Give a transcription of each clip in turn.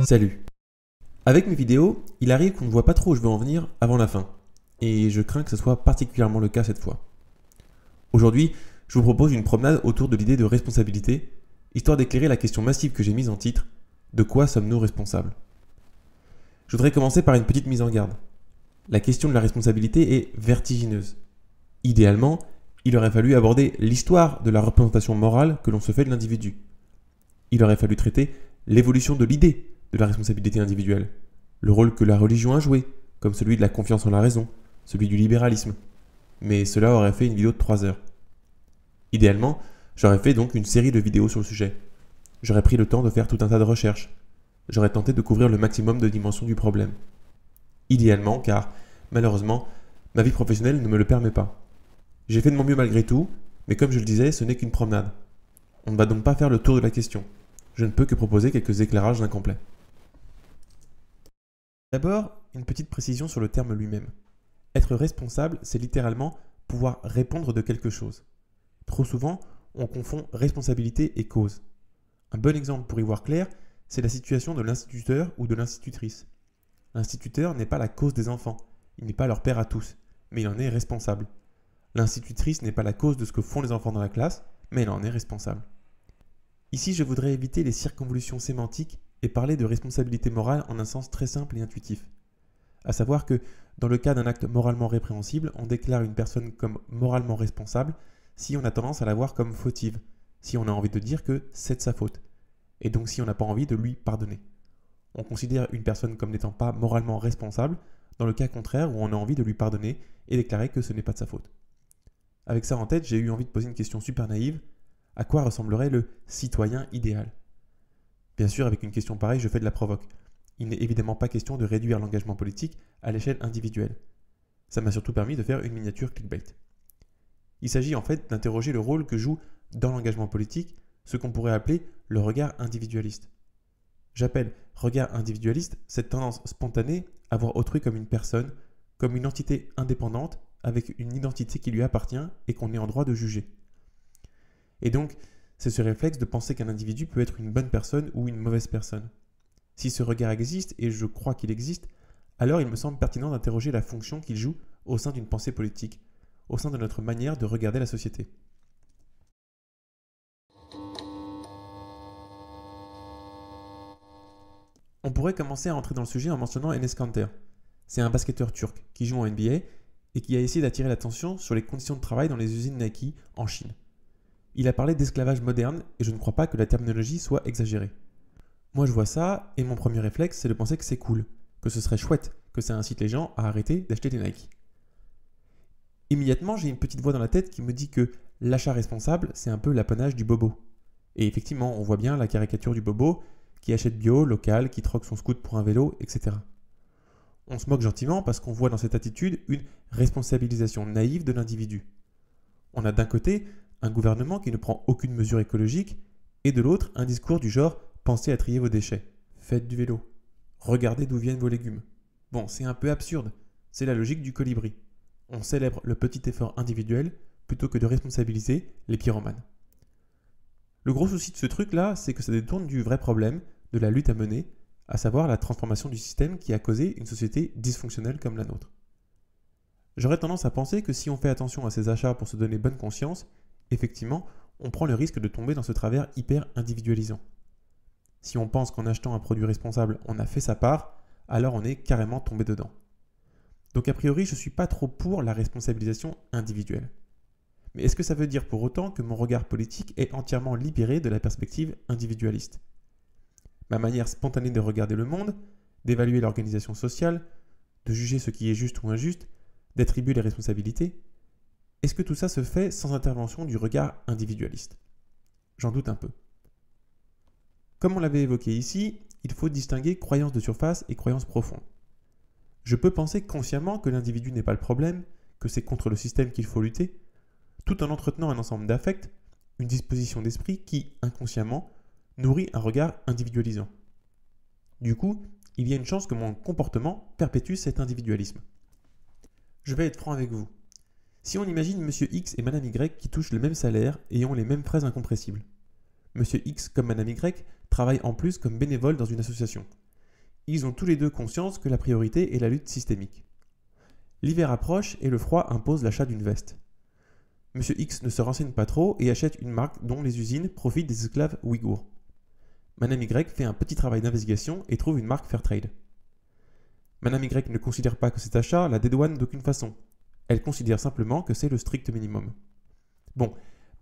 Salut. Avec mes vidéos, il arrive qu'on ne voit pas trop où je veux en venir avant la fin. Et je crains que ce soit particulièrement le cas cette fois. Aujourd'hui, je vous propose une promenade autour de l'idée de responsabilité, histoire d'éclairer la question massive que j'ai mise en titre: de quoi sommes-nous responsables? Je voudrais commencer par une petite mise en garde. La question de la responsabilité est vertigineuse. Idéalement, il aurait fallu aborder l'histoire de la représentation morale que l'on se fait de l'individu. Il aurait fallu traiter l'évolution de l'idée de la responsabilité individuelle, le rôle que la religion a joué, comme celui de la confiance en la raison, celui du libéralisme. Mais cela aurait fait une vidéo de 3 heures. Idéalement, j'aurais fait donc une série de vidéos sur le sujet. J'aurais pris le temps de faire tout un tas de recherches. J'aurais tenté de couvrir le maximum de dimensions du problème. Idéalement, car, malheureusement, ma vie professionnelle ne me le permet pas. J'ai fait de mon mieux malgré tout, mais comme je le disais, ce n'est qu'une promenade. On ne va donc pas faire le tour de la question. Je ne peux que proposer quelques éclairages incomplets. D'abord, une petite précision sur le terme lui-même. Être responsable, c'est littéralement pouvoir répondre de quelque chose. Trop souvent, on confond responsabilité et cause. Un bon exemple pour y voir clair, c'est la situation de l'instituteur ou de l'institutrice. L'instituteur n'est pas la cause des enfants, il n'est pas leur père à tous, mais il en est responsable. L'institutrice n'est pas la cause de ce que font les enfants dans la classe, mais elle en est responsable. Ici, je voudrais éviter les circonvolutions sémantiques et parler de responsabilité morale en un sens très simple et intuitif. À savoir que, dans le cas d'un acte moralement répréhensible, on déclare une personne comme moralement responsable si on a tendance à la voir comme fautive, si on a envie de dire que c'est de sa faute, et donc si on n'a pas envie de lui pardonner. On considère une personne comme n'étant pas moralement responsable dans le cas contraire où on a envie de lui pardonner et déclarer que ce n'est pas de sa faute. Avec ça en tête, j'ai eu envie de poser une question super naïve: à quoi ressemblerait le citoyen idéal? Bien sûr, avec une question pareille, je fais de la provoque. Il n'est évidemment pas question de réduire l'engagement politique à l'échelle individuelle. Ça m'a surtout permis de faire une miniature clickbait. Il s'agit en fait d'interroger le rôle que joue dans l'engagement politique ce qu'on pourrait appeler le regard individualiste. J'appelle regard individualiste cette tendance spontanée à voir autrui comme une personne, comme une entité indépendante avec une identité qui lui appartient et qu'on est en droit de juger. Et donc, c'est ce réflexe de penser qu'un individu peut être une bonne personne ou une mauvaise personne. Si ce regard existe, et je crois qu'il existe, alors il me semble pertinent d'interroger la fonction qu'il joue au sein d'une pensée politique, au sein de notre manière de regarder la société. On pourrait commencer à entrer dans le sujet en mentionnant Enes Kanter. C'est un basketteur turc qui joue en NBA et qui a essayé d'attirer l'attention sur les conditions de travail dans les usines Nike en Chine. Il a parlé d'esclavage moderne et je ne crois pas que la terminologie soit exagérée. Moi je vois ça et mon premier réflexe c'est de penser que c'est cool, que ce serait chouette, que ça incite les gens à arrêter d'acheter des Nike. Immédiatement j'ai une petite voix dans la tête qui me dit que l'achat responsable c'est un peu l'apanage du bobo. Et effectivement on voit bien la caricature du bobo qui achète bio, local, qui troque son scoot pour un vélo, etc. On se moque gentiment parce qu'on voit dans cette attitude une responsabilisation naïve de l'individu. On a d'un côté un gouvernement qui ne prend aucune mesure écologique, et de l'autre, un discours du genre « pensez à trier vos déchets, faites du vélo, regardez d'où viennent vos légumes ». Bon, c'est un peu absurde, c'est la logique du colibri. On célèbre le petit effort individuel plutôt que de responsabiliser les pyromanes. Le gros souci de ce truc-là, c'est que ça détourne du vrai problème, de la lutte à mener, à savoir la transformation du système qui a causé une société dysfonctionnelle comme la nôtre. J'aurais tendance à penser que si on fait attention à ses achats pour se donner bonne conscience, effectivement, on prend le risque de tomber dans ce travers hyper individualisant. Si on pense qu'en achetant un produit responsable, on a fait sa part, alors on est carrément tombé dedans. Donc a priori, je ne suis pas trop pour la responsabilisation individuelle. Mais est-ce que ça veut dire pour autant que mon regard politique est entièrement libéré de la perspective individualiste? Ma manière spontanée de regarder le monde, d'évaluer l'organisation sociale, de juger ce qui est juste ou injuste, d'attribuer les responsabilités, est-ce que tout ça se fait sans intervention du regard individualiste? J'en doute un peu. Comme on l'avait évoqué ici, il faut distinguer croyances de surface et croyances profondes. Je peux penser consciemment que l'individu n'est pas le problème, que c'est contre le système qu'il faut lutter, tout en entretenant un ensemble d'affects, une disposition d'esprit qui, inconsciemment, nourrit un regard individualisant. Du coup, il y a une chance que mon comportement perpétue cet individualisme. Je vais être franc avec vous. Si on imagine Monsieur X et Madame Y qui touchent le même salaire et ont les mêmes frais incompressibles. Monsieur X comme Madame Y travaillent en plus comme bénévoles dans une association. Ils ont tous les deux conscience que la priorité est la lutte systémique. L'hiver approche et le froid impose l'achat d'une veste. Monsieur X ne se renseigne pas trop et achète une marque dont les usines profitent des esclaves ouïghours. Madame Y fait un petit travail d'investigation et trouve une marque Fairtrade. Madame Y ne considère pas que cet achat la dédouane d'aucune façon. Elle considère simplement que c'est le strict minimum. Bon,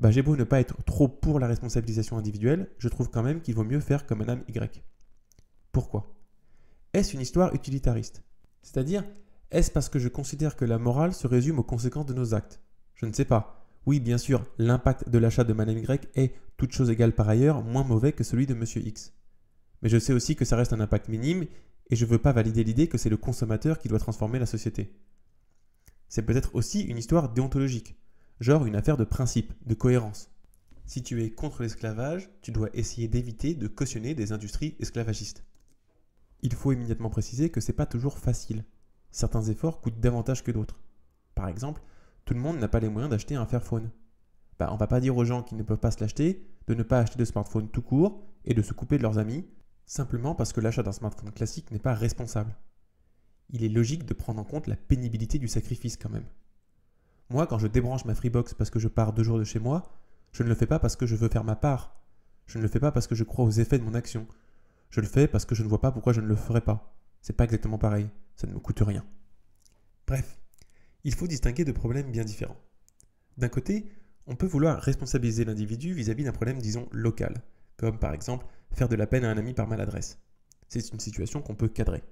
j'ai beau ne pas être trop pour la responsabilisation individuelle, je trouve quand même qu'il vaut mieux faire comme Madame Y. Pourquoi ? Est-ce une histoire utilitariste ? C'est-à-dire, est-ce parce que je considère que la morale se résume aux conséquences de nos actes ? Je ne sais pas. Oui, bien sûr, l'impact de l'achat de Madame Y est, toute chose égale par ailleurs, moins mauvais que celui de Monsieur X. Mais je sais aussi que ça reste un impact minime et je ne veux pas valider l'idée que c'est le consommateur qui doit transformer la société. C'est peut-être aussi une histoire déontologique, genre une affaire de principe, de cohérence. Si tu es contre l'esclavage, tu dois essayer d'éviter de cautionner des industries esclavagistes. Il faut immédiatement préciser que c'est pas toujours facile. Certains efforts coûtent davantage que d'autres. Par exemple, tout le monde n'a pas les moyens d'acheter un Fairphone. On va pas dire aux gens qui ne peuvent pas se l'acheter de ne pas acheter de smartphone tout court et de se couper de leurs amis, simplement parce que l'achat d'un smartphone classique n'est pas responsable. Il est logique de prendre en compte la pénibilité du sacrifice quand même. Moi, quand je débranche ma Freebox parce que je pars 2 jours de chez moi, je ne le fais pas parce que je veux faire ma part. Je ne le fais pas parce que je crois aux effets de mon action. Je le fais parce que je ne vois pas pourquoi je ne le ferais pas. C'est pas exactement pareil, ça ne me coûte rien. Bref, il faut distinguer deux problèmes bien différents. D'un côté, on peut vouloir responsabiliser l'individu vis-à-vis d'un problème, disons, local, comme par exemple faire de la peine à un ami par maladresse. C'est une situation qu'on peut cadrer.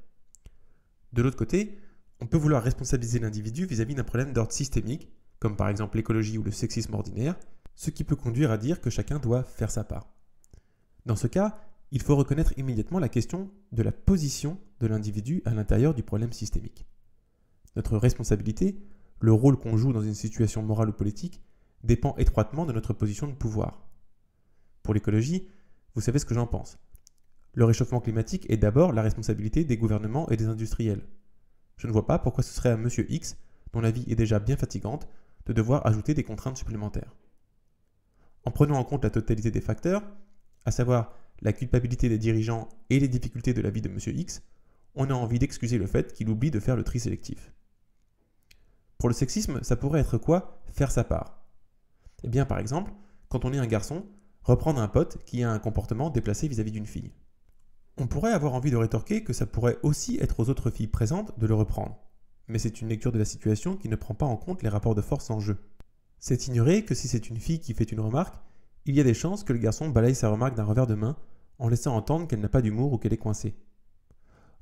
De l'autre côté, on peut vouloir responsabiliser l'individu vis-à-vis d'un problème d'ordre systémique, comme par exemple l'écologie ou le sexisme ordinaire, ce qui peut conduire à dire que chacun doit faire sa part. Dans ce cas, il faut reconnaître immédiatement la question de la position de l'individu à l'intérieur du problème systémique. Notre responsabilité, le rôle qu'on joue dans une situation morale ou politique, dépend étroitement de notre position de pouvoir. Pour l'écologie, vous savez ce que j'en pense. Le réchauffement climatique est d'abord la responsabilité des gouvernements et des industriels. Je ne vois pas pourquoi ce serait à Monsieur X, dont la vie est déjà bien fatigante, de devoir ajouter des contraintes supplémentaires. En prenant en compte la totalité des facteurs, à savoir la culpabilité des dirigeants et les difficultés de la vie de Monsieur X, on a envie d'excuser le fait qu'il oublie de faire le tri sélectif. Pour le sexisme, ça pourrait être quoi ? Faire sa part. Eh bien, par exemple, quand on est un garçon, reprendre un pote qui a un comportement déplacé vis-à-vis d'une fille. On pourrait avoir envie de rétorquer que ça pourrait aussi être aux autres filles présentes de le reprendre. Mais c'est une lecture de la situation qui ne prend pas en compte les rapports de force en jeu. C'est ignorer que si c'est une fille qui fait une remarque, il y a des chances que le garçon balaye sa remarque d'un revers de main en laissant entendre qu'elle n'a pas d'humour ou qu'elle est coincée.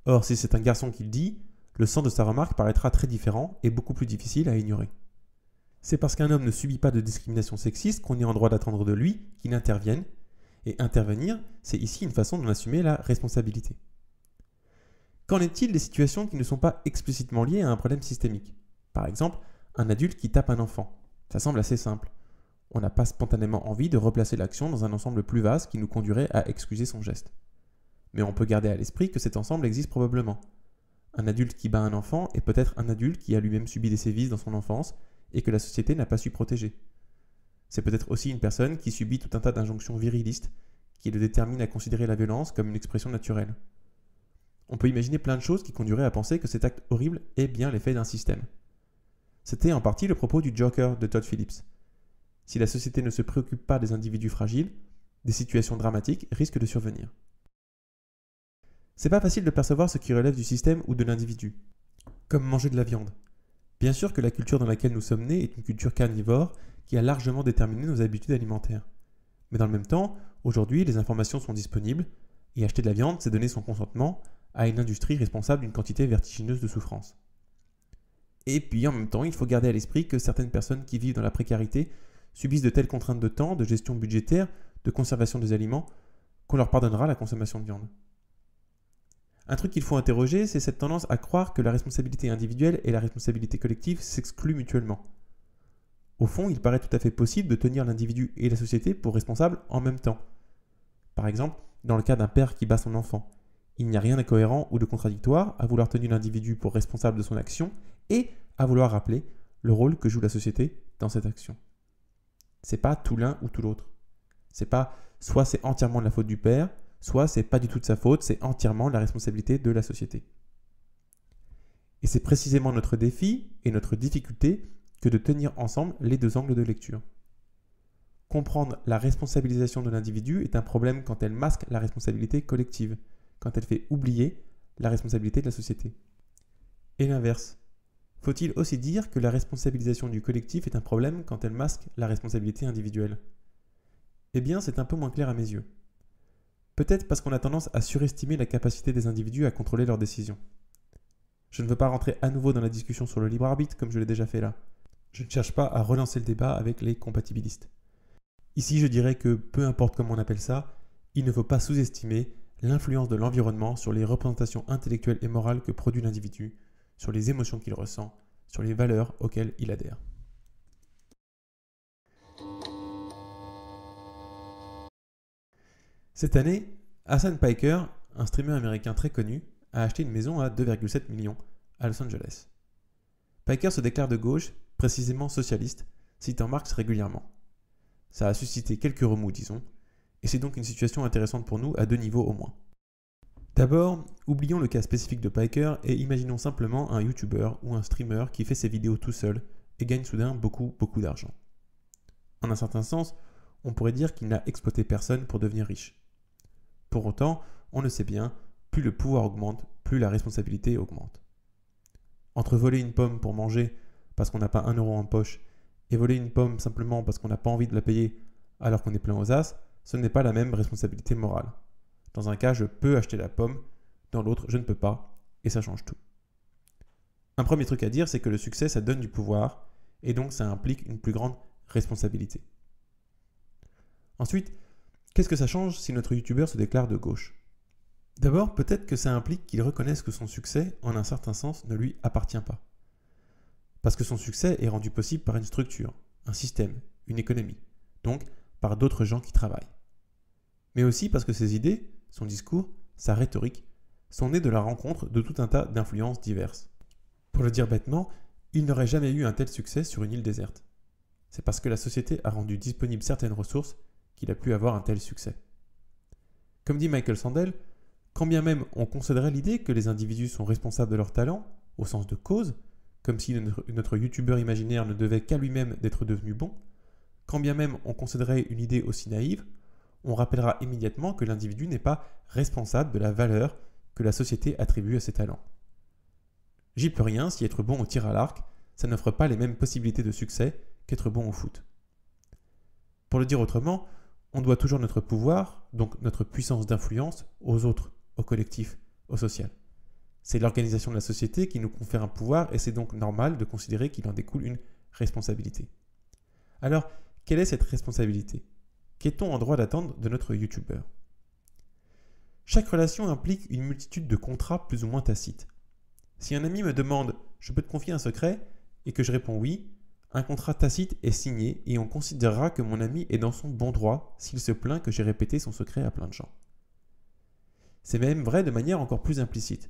Or, si c'est un garçon qui le dit, le sens de sa remarque paraîtra très différent et beaucoup plus difficile à ignorer. C'est parce qu'un homme ne subit pas de discrimination sexiste qu'on est en droit d'attendre de lui qu'il intervienne, et intervenir, c'est ici une façon d'en assumer la responsabilité. Qu'en est-il des situations qui ne sont pas explicitement liées à un problème systémique ? Par exemple, un adulte qui tape un enfant. Ça semble assez simple. On n'a pas spontanément envie de replacer l'action dans un ensemble plus vaste qui nous conduirait à excuser son geste. Mais on peut garder à l'esprit que cet ensemble existe probablement. Un adulte qui bat un enfant est peut-être un adulte qui a lui-même subi des sévices dans son enfance et que la société n'a pas su protéger. C'est peut-être aussi une personne qui subit tout un tas d'injonctions virilistes qui le déterminent à considérer la violence comme une expression naturelle. On peut imaginer plein de choses qui conduiraient à penser que cet acte horrible est bien l'effet d'un système. C'était en partie le propos du Joker de Todd Phillips. Si la société ne se préoccupe pas des individus fragiles, des situations dramatiques risquent de survenir. C'est pas facile de percevoir ce qui relève du système ou de l'individu, comme manger de la viande. Bien sûr que la culture dans laquelle nous sommes nés est une culture carnivore qui a largement déterminé nos habitudes alimentaires. Mais dans le même temps, aujourd'hui, les informations sont disponibles, et acheter de la viande, c'est donner son consentement à une industrie responsable d'une quantité vertigineuse de souffrance. Et puis en même temps, il faut garder à l'esprit que certaines personnes qui vivent dans la précarité subissent de telles contraintes de temps, de gestion budgétaire, de conservation des aliments, qu'on leur pardonnera la consommation de viande. Un truc qu'il faut interroger, c'est cette tendance à croire que la responsabilité individuelle et la responsabilité collective s'excluent mutuellement. Au fond, il paraît tout à fait possible de tenir l'individu et la société pour responsables en même temps. Par exemple, dans le cas d'un père qui bat son enfant, il n'y a rien d'incohérent ou de contradictoire à vouloir tenir l'individu pour responsable de son action et à vouloir rappeler le rôle que joue la société dans cette action. C'est pas tout l'un ou tout l'autre. C'est pas soit c'est entièrement de la faute du père, soit c'est pas du tout de sa faute, c'est entièrement la responsabilité de la société. Et c'est précisément notre défi et notre difficulté que de tenir ensemble les deux angles de lecture. Comprendre la responsabilisation de l'individu est un problème quand elle masque la responsabilité collective, quand elle fait oublier la responsabilité de la société. Et l'inverse. Faut-il aussi dire que la responsabilisation du collectif est un problème quand elle masque la responsabilité individuelle? Eh bien, c'est un peu moins clair à mes yeux. Peut-être parce qu'on a tendance à surestimer la capacité des individus à contrôler leurs décisions. Je ne veux pas rentrer à nouveau dans la discussion sur le libre arbitre comme je l'ai déjà fait là. Je ne cherche pas à relancer le débat avec les compatibilistes. Ici, je dirais que, peu importe comment on appelle ça, il ne faut pas sous-estimer l'influence de l'environnement sur les représentations intellectuelles et morales que produit l'individu, sur les émotions qu'il ressent, sur les valeurs auxquelles il adhère. Cette année, Hassan Piker, un streamer américain très connu, a acheté une maison à 2,7 millions à Los Angeles. Piker se déclare de gauche, précisément socialiste, citant Marx régulièrement. Ça a suscité quelques remous, disons, et c'est donc une situation intéressante pour nous à deux niveaux au moins. D'abord, oublions le cas spécifique de Piker et imaginons simplement un YouTuber ou un streamer qui fait ses vidéos tout seul et gagne soudain beaucoup d'argent. En un certain sens, on pourrait dire qu'il n'a exploité personne pour devenir riche. Pour autant, on le sait bien, plus le pouvoir augmente, plus la responsabilité augmente. Entre voler une pomme pour manger parce qu'on n'a pas 1 euro en poche et voler une pomme simplement parce qu'on n'a pas envie de la payer alors qu'on est plein aux as, ce n'est pas la même responsabilité morale. Dans un cas, je peux acheter la pomme, dans l'autre, je ne peux pas, et ça change tout. Un premier truc à dire, c'est que le succès, ça donne du pouvoir, et donc ça implique une plus grande responsabilité. Ensuite, qu'est-ce que ça change si notre youtubeur se déclare de gauche? D'abord, peut-être que ça implique qu'il reconnaisse que son succès, en un certain sens, ne lui appartient pas. Parce que son succès est rendu possible par une structure, un système, une économie, donc par d'autres gens qui travaillent. Mais aussi parce que ses idées, son discours, sa rhétorique, sont nés de la rencontre de tout un tas d'influences diverses. Pour le dire bêtement, il n'aurait jamais eu un tel succès sur une île déserte. C'est parce que la société a rendu disponibles certaines ressources qu'il a pu avoir un tel succès. Comme dit Michael Sandel, quand bien même on considérait l'idée que les individus sont responsables de leur talent, au sens de cause, comme si notre youtubeur imaginaire ne devait qu'à lui-même d'être devenu bon, quand bien même on considérait une idée aussi naïve, on rappellera immédiatement que l'individu n'est pas responsable de la valeur que la société attribue à ses talents. J'y peux rien si être bon au tir à l'arc, ça n'offre pas les mêmes possibilités de succès qu'être bon au foot. Pour le dire autrement, on doit toujours notre pouvoir, donc notre puissance d'influence, aux autres, au collectif, au social. C'est l'organisation de la société qui nous confère un pouvoir et c'est donc normal de considérer qu'il en découle une responsabilité. Alors, quelle est cette responsabilité? Qu'est-on en droit d'attendre de notre youtubeur? Chaque relation implique une multitude de contrats plus ou moins tacites. Si un ami me demande « je peux te confier un secret ?» et que je réponds oui, un contrat tacite est signé et on considérera que mon ami est dans son bon droit s'il se plaint que j'ai répété son secret à plein de gens. C'est même vrai de manière encore plus implicite.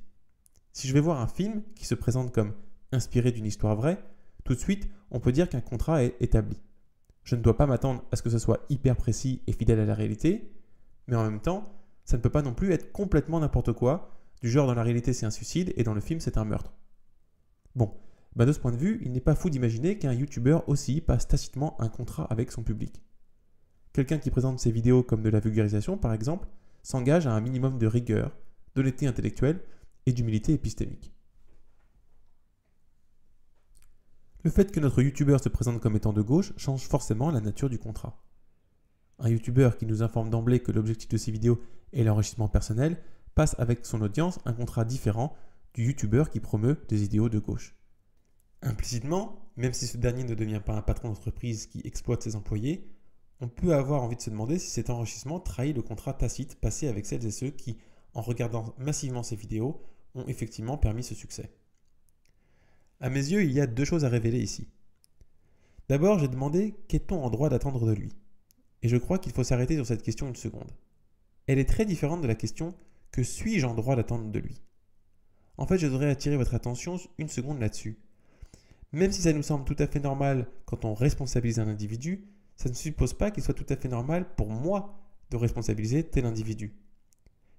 Si je vais voir un film qui se présente comme inspiré d'une histoire vraie, tout de suite, on peut dire qu'un contrat est établi. Je ne dois pas m'attendre à ce que ce soit hyper précis et fidèle à la réalité, mais en même temps, ça ne peut pas non plus être complètement n'importe quoi, du genre dans la réalité c'est un suicide et dans le film c'est un meurtre. Bon, de ce point de vue, il n'est pas fou d'imaginer qu'un youtubeur aussi passe tacitement un contrat avec son public. Quelqu'un qui présente ses vidéos comme de la vulgarisation par exemple, s'engage à un minimum de rigueur, d'honnêteté intellectuelle et d'humilité épistémique. Le fait que notre youtubeur se présente comme étant de gauche change forcément la nature du contrat. Un youtubeur qui nous informe d'emblée que l'objectif de ses vidéos est l'enrichissement personnel passe avec son audience un contrat différent du youtubeur qui promeut des idéaux de gauche. Implicitement, même si ce dernier ne devient pas un patron d'entreprise qui exploite ses employés, on peut avoir envie de se demander si cet enrichissement trahit le contrat tacite passé avec celles et ceux qui, en regardant massivement ces vidéos, ont effectivement permis ce succès. À mes yeux, il y a deux choses à révéler ici. D'abord, j'ai demandé qu'est-on en droit d'attendre de lui? Et je crois qu'il faut s'arrêter sur cette question une seconde. Elle est très différente de la question « que suis-je en droit d'attendre de lui ?» En fait, je voudrais attirer votre attention une seconde là-dessus. Même si ça nous semble tout à fait normal quand on responsabilise un individu, ça ne suppose pas qu'il soit tout à fait normal pour moi de responsabiliser tel individu.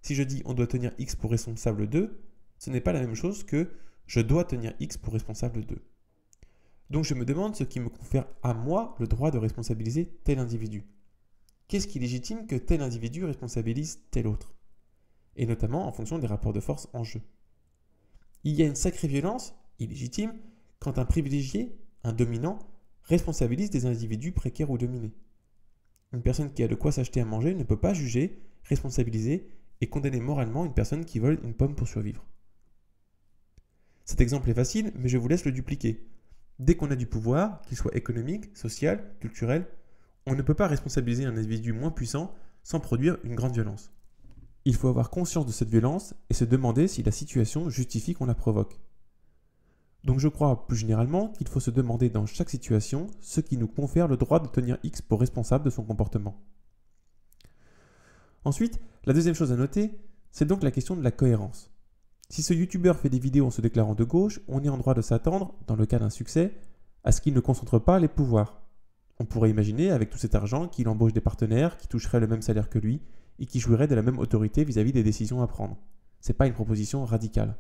Si je dis on doit tenir X pour responsable de, ce n'est pas la même chose que je dois tenir X pour responsable de. Donc je me demande ce qui me confère à moi le droit de responsabiliser tel individu. Qu'est-ce qui légitime que tel individu responsabilise tel autre? Et notamment en fonction des rapports de force en jeu. Il y a une sacrée violence, illégitime, quand un privilégié, un dominant, responsabilise des individus précaires ou dominés. Une personne qui a de quoi s'acheter à manger ne peut pas juger, responsabiliser et condamner moralement une personne qui vole une pomme pour survivre. Cet exemple est facile, mais je vous laisse le dupliquer. Dès qu'on a du pouvoir, qu'il soit économique, social, culturel, on ne peut pas responsabiliser un individu moins puissant sans produire une grande violence. Il faut avoir conscience de cette violence et se demander si la situation justifie qu'on la provoque. Donc je crois plus généralement qu'il faut se demander dans chaque situation ce qui nous confère le droit de tenir X pour responsable de son comportement. Ensuite, la deuxième chose à noter, c'est donc la question de la cohérence. Si ce youtubeur fait des vidéos en se déclarant de gauche, on est en droit de s'attendre, dans le cas d'un succès, à ce qu'il ne concentre pas les pouvoirs. On pourrait imaginer, avec tout cet argent, qu'il embauche des partenaires qui toucheraient le même salaire que lui et qui jouiraient de la même autorité vis-à-vis des décisions à prendre. C'est pas une proposition radicale.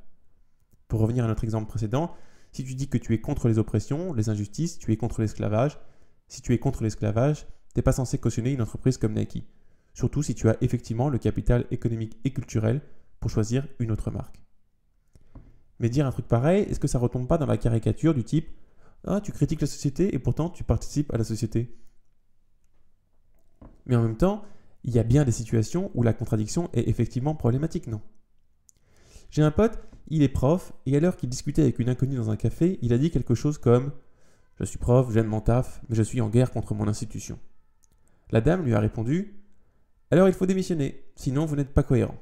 Pour revenir à notre exemple précédent, si tu dis que tu es contre les oppressions, les injustices, tu es contre l'esclavage, si tu es contre l'esclavage, t'es pas censé cautionner une entreprise comme Nike. Surtout si tu as effectivement le capital économique et culturel pour choisir une autre marque. Mais dire un truc pareil, est-ce que ça retombe pas dans la caricature du type « Ah, tu critiques la société et pourtant tu participes à la société ?» Mais en même temps, il y a bien des situations où la contradiction est effectivement problématique, non? J'ai un pote, il est prof, et à l'heure qu'il discutait avec une inconnue dans un café, il a dit quelque chose comme « Je suis prof, j'aime mon taf, mais je suis en guerre contre mon institution. » La dame lui a répondu « Alors il faut démissionner, sinon vous n'êtes pas cohérent. »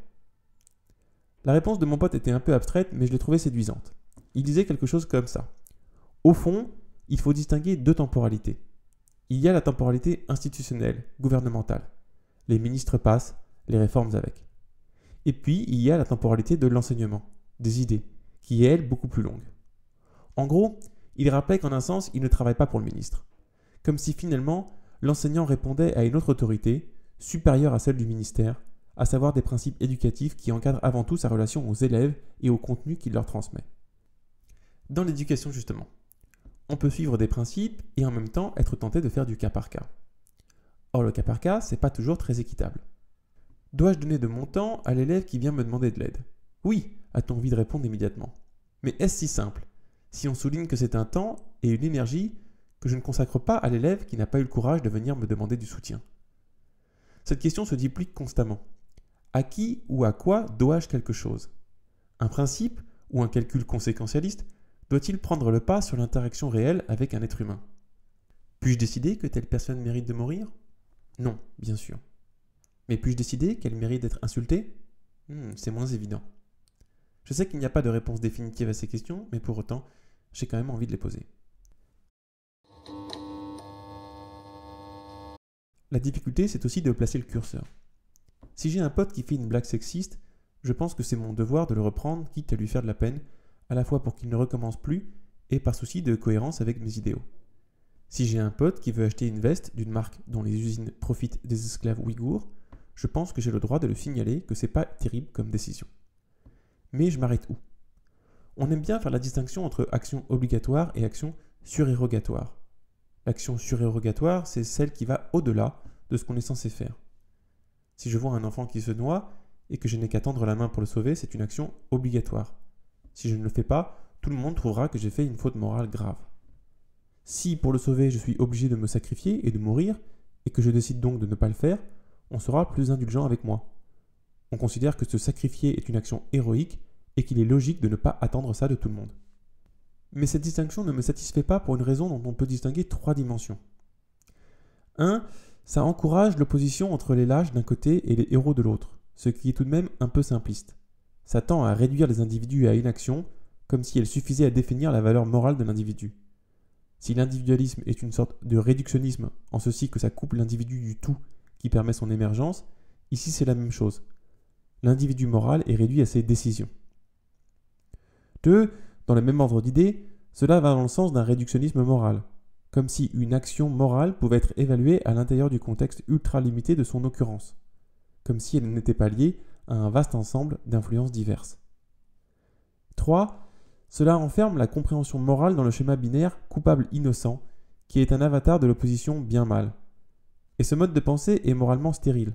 La réponse de mon pote était un peu abstraite, mais je l'ai trouvée séduisante. Il disait quelque chose comme ça. Au fond, il faut distinguer deux temporalités. Il y a la temporalité institutionnelle, gouvernementale. Les ministres passent, les réformes avec. Et puis, il y a la temporalité de l'enseignement, des idées, qui est, elle, beaucoup plus longue. En gros, il rappelait qu'en un sens, il ne travaille pas pour le ministre. Comme si finalement, l'enseignant répondait à une autre autorité, supérieure à celle du ministère, à savoir des principes éducatifs qui encadrent avant tout sa relation aux élèves et au contenu qu'il leur transmet. Dans l'éducation justement, on peut suivre des principes et en même temps être tenté de faire du cas par cas. Or le cas par cas, c'est pas toujours très équitable. Dois-je donner de mon temps à l'élève qui vient me demander de l'aide? Oui, a-t-on envie de répondre immédiatement. Mais est-ce si simple, si on souligne que c'est un temps et une énergie que je ne consacre pas à l'élève qui n'a pas eu le courage de venir me demander du soutien? Cette question se duplique constamment. À qui ou à quoi dois-je quelque chose? Un principe ou un calcul conséquentialiste doit-il prendre le pas sur l'interaction réelle avec un être humain? Puis-je décider que telle personne mérite de mourir? Non, bien sûr. Mais puis-je décider qu'elle mérite d'être insultée? C'est moins évident. Je sais qu'il n'y a pas de réponse définitive à ces questions, mais pour autant, j'ai quand même envie de les poser. La difficulté, c'est aussi de placer le curseur. Si j'ai un pote qui fait une blague sexiste, je pense que c'est mon devoir de le reprendre, quitte à lui faire de la peine, à la fois pour qu'il ne recommence plus et par souci de cohérence avec mes idéaux. Si j'ai un pote qui veut acheter une veste d'une marque dont les usines profitent des esclaves ouïghours, je pense que j'ai le droit de le signaler que c'est pas terrible comme décision. Mais je m'arrête où? On aime bien faire la distinction entre action obligatoire et action surérogatoire. L'action surérogatoire, c'est celle qui va au-delà de ce qu'on est censé faire. Si je vois un enfant qui se noie et que je n'ai qu'à tendre la main pour le sauver, c'est une action obligatoire. Si je ne le fais pas, tout le monde trouvera que j'ai fait une faute morale grave. Si, pour le sauver, je suis obligé de me sacrifier et de mourir, et que je décide donc de ne pas le faire, on sera plus indulgent avec moi. On considère que se sacrifier est une action héroïque et qu'il est logique de ne pas attendre ça de tout le monde. Mais cette distinction ne me satisfait pas pour une raison dont on peut distinguer 3 dimensions. 1. Ça encourage l'opposition entre les lâches d'un côté et les héros de l'autre, ce qui est tout de même un peu simpliste. Ça tend à réduire les individus à inaction, comme si elle suffisait à définir la valeur morale de l'individu. Si l'individualisme est une sorte de réductionnisme, en ceci que ça coupe l'individu du tout qui permet son émergence, ici c'est la même chose. L'individu moral est réduit à ses décisions. 2. Dans le même ordre d'idées, cela va dans le sens d'un réductionnisme moral, comme si une action morale pouvait être évaluée à l'intérieur du contexte ultra limité de son occurrence, comme si elle n'était pas liée à un vaste ensemble d'influences diverses. 3. Cela enferme la compréhension morale dans le schéma binaire coupable-innocent, qui est un avatar de l'opposition bien-mal. Et ce mode de pensée est moralement stérile.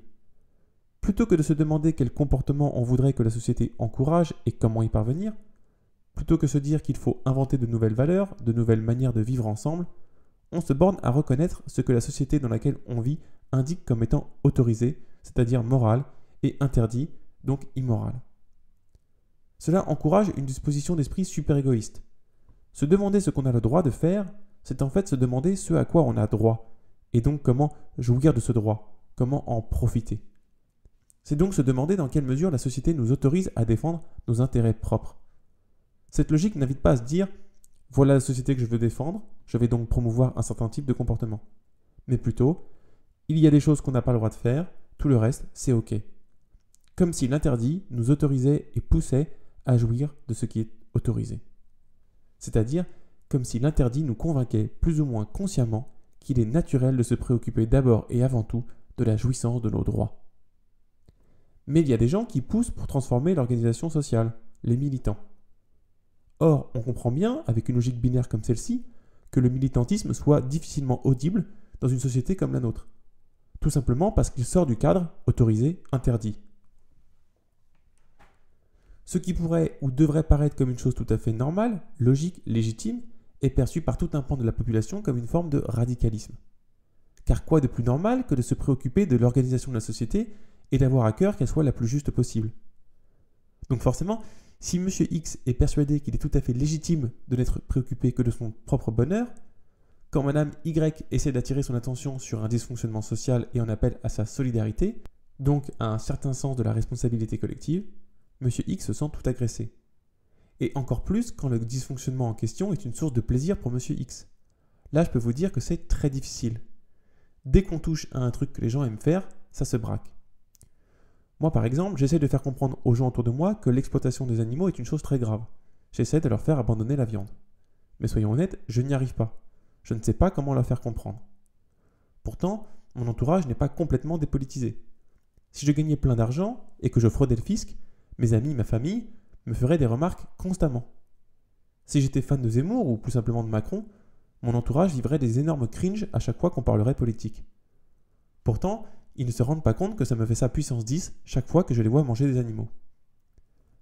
Plutôt que de se demander quel comportement on voudrait que la société encourage et comment y parvenir, plutôt que se dire qu'il faut inventer de nouvelles valeurs, de nouvelles manières de vivre ensemble, on se borne à reconnaître ce que la société dans laquelle on vit indique comme étant autorisé, c'est-à-dire moral, et interdit, donc immoral. Cela encourage une disposition d'esprit super égoïste. Se demander ce qu'on a le droit de faire, c'est en fait se demander ce à quoi on a droit, et donc comment jouir de ce droit, comment en profiter. C'est donc se demander dans quelle mesure la société nous autorise à défendre nos intérêts propres. Cette logique n'invite pas à se dire « voilà la société que je veux défendre, je vais donc promouvoir un certain type de comportement ». Mais plutôt « il y a des choses qu'on n'a pas le droit de faire, tout le reste, c'est ok ». Comme si l'interdit nous autorisait et poussait à jouir de ce qui est autorisé. C'est-à-dire comme si l'interdit nous convainquait plus ou moins consciemment qu'il est naturel de se préoccuper d'abord et avant tout de la jouissance de nos droits. Mais il y a des gens qui poussent pour transformer l'organisation sociale, les militants. Or, on comprend bien, avec une logique binaire comme celle-ci, que le militantisme soit difficilement audible dans une société comme la nôtre. Tout simplement parce qu'il sort du cadre autorisé, interdit. Ce qui pourrait ou devrait paraître comme une chose tout à fait normale, logique, légitime, est perçu par tout un pan de la population comme une forme de radicalisme. Car quoi de plus normal que de se préoccuper de l'organisation de la société et d'avoir à cœur qu'elle soit la plus juste possible. Donc forcément, si M. X est persuadé qu'il est tout à fait légitime de n'être préoccupé que de son propre bonheur, quand Mme Y essaie d'attirer son attention sur un dysfonctionnement social et en appelle à sa solidarité, donc à un certain sens de la responsabilité collective, M. X se sent tout agressé. Et encore plus quand le dysfonctionnement en question est une source de plaisir pour M. X. Là, je peux vous dire que c'est très difficile. Dès qu'on touche à un truc que les gens aiment faire, ça se braque. Moi, par exemple, j'essaie de faire comprendre aux gens autour de moi que l'exploitation des animaux est une chose très grave. J'essaie de leur faire abandonner la viande. Mais soyons honnêtes, je n'y arrive pas. Je ne sais pas comment leur faire comprendre. Pourtant, mon entourage n'est pas complètement dépolitisé. Si je gagnais plein d'argent et que je fraudais le fisc, mes amis, ma famille me feraient des remarques constamment. Si j'étais fan de Zemmour ou plus simplement de Macron, mon entourage vivrait des énormes cringes à chaque fois qu'on parlerait politique. Pourtant, ils ne se rendent pas compte que ça me fait ça puissance 10 chaque fois que je les vois manger des animaux.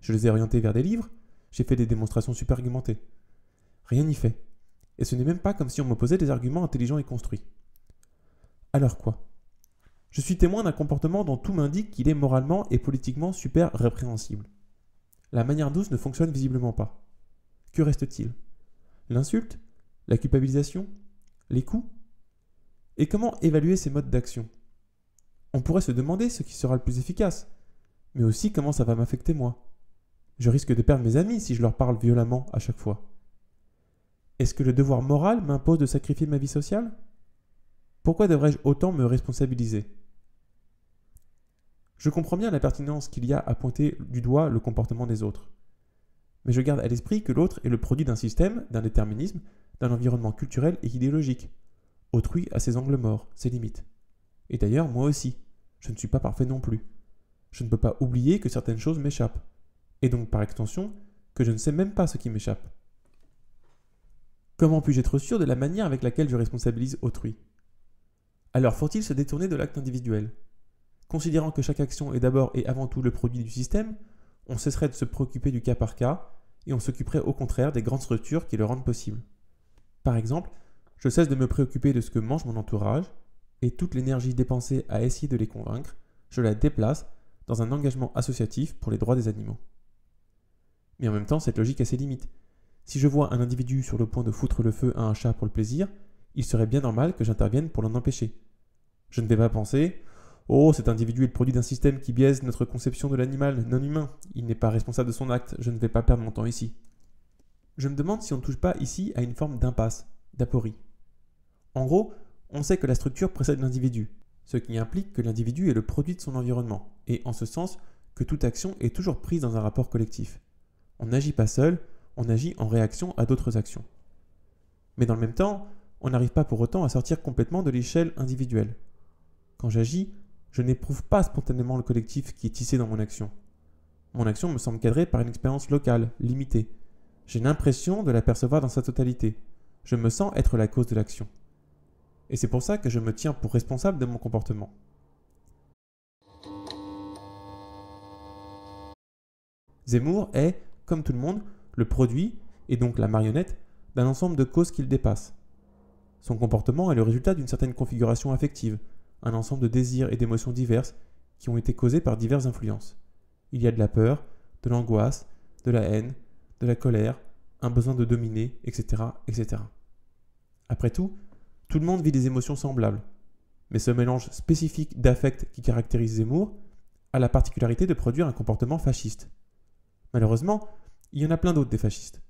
Je les ai orientés vers des livres, j'ai fait des démonstrations super argumentées. Rien n'y fait. Et ce n'est même pas comme si on m'opposait des arguments intelligents et construits. Alors quoi ? Je suis témoin d'un comportement dont tout m'indique qu'il est moralement et politiquement super répréhensible. La manière douce ne fonctionne visiblement pas. Que reste-t-il ? L'insulte ? La culpabilisation ? Les coups ? Et comment évaluer ces modes d'action ? On pourrait se demander ce qui sera le plus efficace, mais aussi comment ça va m'affecter moi. Je risque de perdre mes amis si je leur parle violemment à chaque fois. Est-ce que le devoir moral m'impose de sacrifier ma vie sociale ? Pourquoi devrais-je autant me responsabiliser ? Je comprends bien la pertinence qu'il y a à pointer du doigt le comportement des autres. Mais je garde à l'esprit que l'autre est le produit d'un système, d'un déterminisme, d'un environnement culturel et idéologique. Autrui a ses angles morts, ses limites. Et d'ailleurs, moi aussi, je ne suis pas parfait non plus. Je ne peux pas oublier que certaines choses m'échappent. Et donc, par extension, que je ne sais même pas ce qui m'échappe. Comment puis-je être sûr de la manière avec laquelle je responsabilise autrui ? Alors faut-il se détourner de l'acte individuel ? Considérant que chaque action est d'abord et avant tout le produit du système, on cesserait de se préoccuper du cas par cas et on s'occuperait au contraire des grandes structures qui le rendent possible. Par exemple, je cesse de me préoccuper de ce que mange mon entourage et toute l'énergie dépensée à essayer de les convaincre, je la déplace dans un engagement associatif pour les droits des animaux. Mais en même temps, cette logique a ses limites. Si je vois un individu sur le point de foutre le feu à un chat pour le plaisir, il serait bien normal que j'intervienne pour l'en empêcher. Je ne vais pas penser « Oh, cet individu est le produit d'un système qui biaise notre conception de l'animal non humain. Il n'est pas responsable de son acte, je ne vais pas perdre mon temps ici. » Je me demande si on ne touche pas ici à une forme d'impasse, d'aporie. En gros, on sait que la structure précède l'individu, ce qui implique que l'individu est le produit de son environnement, et en ce sens que toute action est toujours prise dans un rapport collectif. On n'agit pas seul, on agit en réaction à d'autres actions. Mais dans le même temps, on n'arrive pas pour autant à sortir complètement de l'échelle individuelle. Quand j'agis, Je n'éprouve pas spontanément le collectif qui est tissé dans mon action. Mon action me semble cadrée par une expérience locale, limitée. J'ai l'impression de la percevoir dans sa totalité. Je me sens être la cause de l'action. Et c'est pour ça que je me tiens pour responsable de mon comportement. Zemmour est, comme tout le monde, le produit, et donc la marionnette, d'un ensemble de causes qu'il dépasse. Son comportement est le résultat d'une certaine configuration affective, un ensemble de désirs et d'émotions diverses qui ont été causés par diverses influences. Il y a de la peur, de l'angoisse, de la haine, de la colère, un besoin de dominer, etc., etc. Après tout le monde vit des émotions semblables. Mais ce mélange spécifique d'affects qui caractérise Zemmour a la particularité de produire un comportement fasciste. Malheureusement, il y en a plein d'autres des fascistes.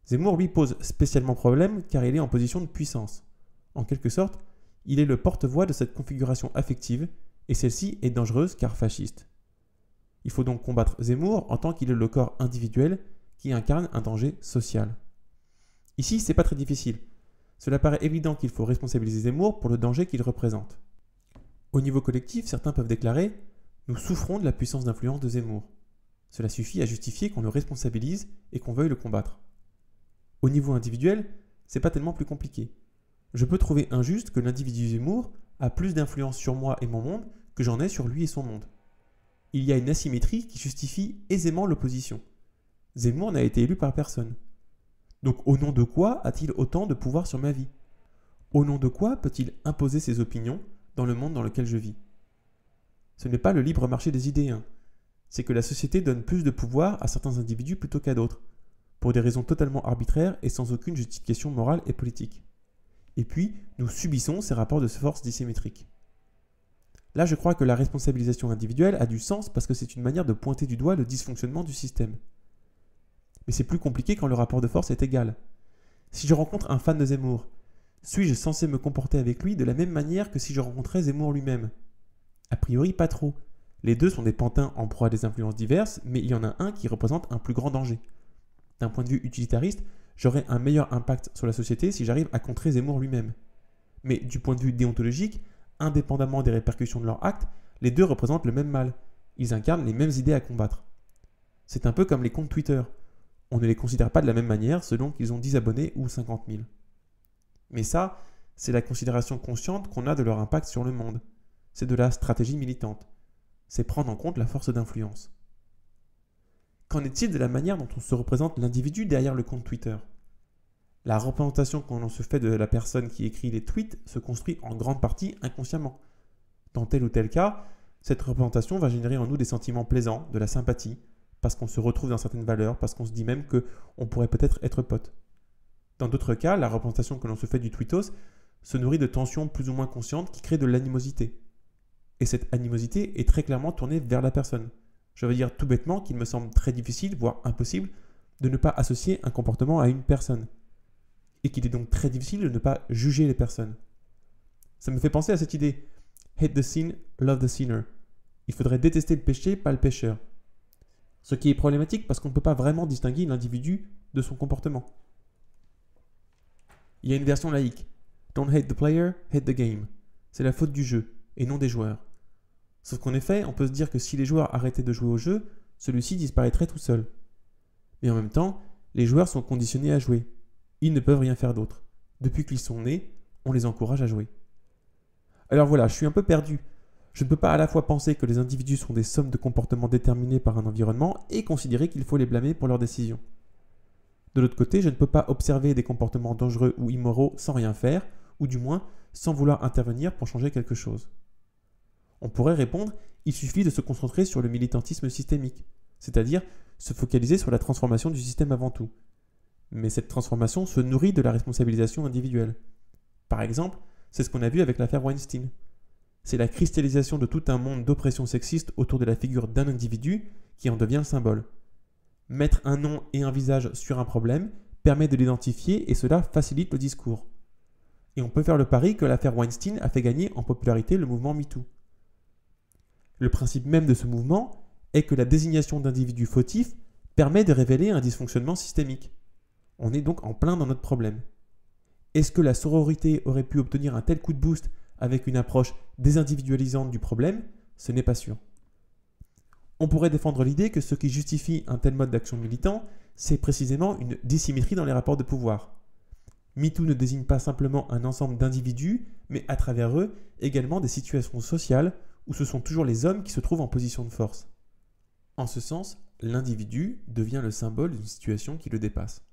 Zemmour lui pose spécialement problème car il est en position de puissance. En quelque sorte, il est le porte-voix de cette configuration affective et celle-ci est dangereuse car fasciste. Il faut donc combattre Zemmour en tant qu'il est le corps individuel qui incarne un danger social. Ici, c'est pas très difficile. Cela paraît évident qu'il faut responsabiliser Zemmour pour le danger qu'il représente. Au niveau collectif, certains peuvent déclarer « Nous souffrons de la puissance d'influence de Zemmour ». Cela suffit à justifier qu'on le responsabilise et qu'on veuille le combattre. Au niveau individuel, c'est pas tellement plus compliqué. Je peux trouver injuste que l'individu Zemmour a plus d'influence sur moi et mon monde que j'en ai sur lui et son monde. Il y a une asymétrie qui justifie aisément l'opposition. Zemmour n'a été élu par personne. Donc au nom de quoi a-t-il autant de pouvoir sur ma vie? Au nom de quoi peut-il imposer ses opinions dans le monde dans lequel je vis? Ce n'est pas le libre marché des idées, c'est que la société donne plus de pouvoir à certains individus plutôt qu'à d'autres, pour des raisons totalement arbitraires et sans aucune justification morale et politique. Et puis, nous subissons ces rapports de force dissymétriques. Là, je crois que la responsabilisation individuelle a du sens parce que c'est une manière de pointer du doigt le dysfonctionnement du système. Mais c'est plus compliqué quand le rapport de force est égal. Si je rencontre un fan de Zemmour, suis-je censé me comporter avec lui de la même manière que si je rencontrais Zemmour lui-même? A priori, pas trop. Les deux sont des pantins en proie à des influences diverses, mais il y en a un qui représente un plus grand danger. D'un point de vue utilitariste, j'aurai un meilleur impact sur la société si j'arrive à contrer Zemmour lui-même. Mais du point de vue déontologique, indépendamment des répercussions de leur acte, les deux représentent le même mal. Ils incarnent les mêmes idées à combattre. C'est un peu comme les comptes Twitter. On ne les considère pas de la même manière selon qu'ils ont 10 abonnés ou 50 000. Mais ça, c'est la considération consciente qu'on a de leur impact sur le monde. C'est de la stratégie militante. C'est prendre en compte la force d'influence. Qu'en est-il de la manière dont on se représente l'individu derrière le compte Twitter? La représentation qu'on se fait de la personne qui écrit les tweets se construit en grande partie inconsciemment. Dans tel ou tel cas, cette représentation va générer en nous des sentiments plaisants, de la sympathie, parce qu'on se retrouve dans certaines valeurs, parce qu'on se dit même qu'on pourrait peut-être être potes. Dans d'autres cas, la représentation que l'on se fait du tweetos se nourrit de tensions plus ou moins conscientes qui créent de l'animosité. Et cette animosité est très clairement tournée vers la personne. Je veux dire tout bêtement qu'il me semble très difficile, voire impossible, de ne pas associer un comportement à une personne. Et qu'il est donc très difficile de ne pas juger les personnes. Ça me fait penser à cette idée « hate the sin, love the sinner ». Il faudrait détester le péché, pas le pécheur. Ce qui est problématique parce qu'on ne peut pas vraiment distinguer l'individu de son comportement. Il y a une version laïque. « Don't hate the player, hate the game ». C'est la faute du jeu, et non des joueurs. Sauf qu'en effet, on peut se dire que si les joueurs arrêtaient de jouer au jeu, celui-ci disparaîtrait tout seul. Mais en même temps, les joueurs sont conditionnés à jouer. Ils ne peuvent rien faire d'autre. Depuis qu'ils sont nés, on les encourage à jouer. Alors voilà, je suis un peu perdu. Je ne peux pas à la fois penser que les individus sont des sommes de comportements déterminés par un environnement et considérer qu'il faut les blâmer pour leurs décisions. De l'autre côté, je ne peux pas observer des comportements dangereux ou immoraux sans rien faire, ou du moins sans vouloir intervenir pour changer quelque chose. On pourrait répondre, il suffit de se concentrer sur le militantisme systémique, c'est-à-dire se focaliser sur la transformation du système avant tout. Mais cette transformation se nourrit de la responsabilisation individuelle. Par exemple, c'est ce qu'on a vu avec l'affaire Weinstein. C'est la cristallisation de tout un monde d'oppression sexiste autour de la figure d'un individu qui en devient le symbole. Mettre un nom et un visage sur un problème permet de l'identifier et cela facilite le discours. Et on peut faire le pari que l'affaire Weinstein a fait gagner en popularité le mouvement MeToo. Le principe même de ce mouvement est que la désignation d'individus fautifs permet de révéler un dysfonctionnement systémique. On est donc en plein dans notre problème. Est-ce que la sororité aurait pu obtenir un tel coup de boost avec une approche désindividualisante du problème, ce n'est pas sûr. On pourrait défendre l'idée que ce qui justifie un tel mode d'action militant, c'est précisément une dissymétrie dans les rapports de pouvoir. MeToo ne désigne pas simplement un ensemble d'individus, mais à travers eux également des situations sociales où ce sont toujours les hommes qui se trouvent en position de force. En ce sens, l'individu devient le symbole d'une situation qui le dépasse.